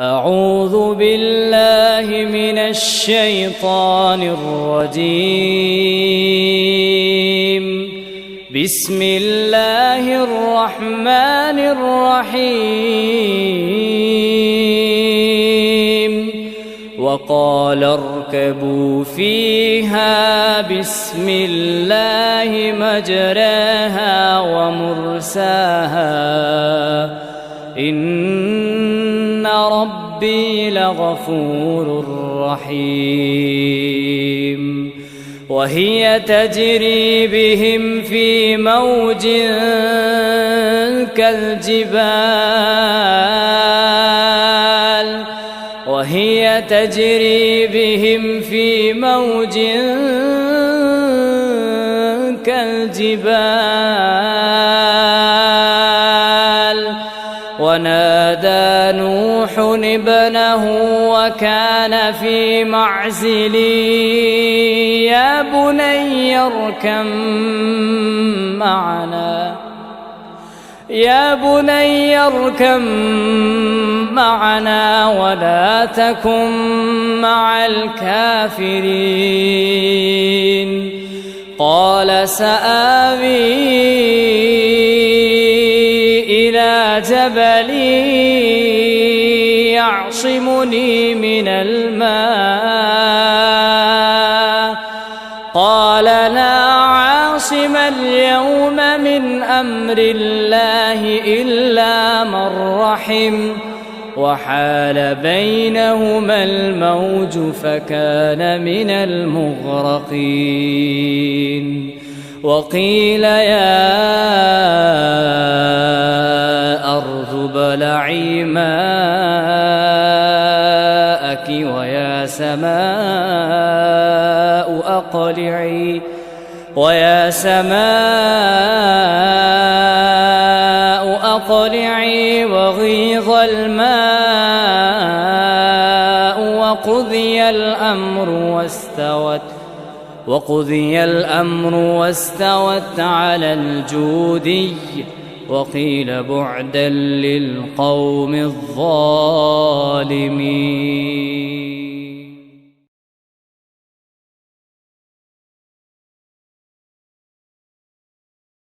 أعوذ بالله من الشيطان الرجيم. بسم الله الرحمن الرحيم. وقال اركبوا فيها بسم الله مجراها ومرساها إن ربي لغفور رحيم. وهي تجري بهم في موج كالجبال وهي تجري بهم في موج كالجبال ونادى نوح ابنه وكان في معزل يا بني اركب معنا ولا تكن مع الكافرين. قال سآوي إلى جبل يعصمني من الماء قال لا عاصم اليوم من أمر الله إلا من رحم وحال بينهما الموج فكان من المغرقين. وقيل يا أرض ابلعي ماءك ويا سماء أقلعي وغيض الماء وقضي الأمر واستوت على الجودي وقيل بعدا للقوم الظالمين.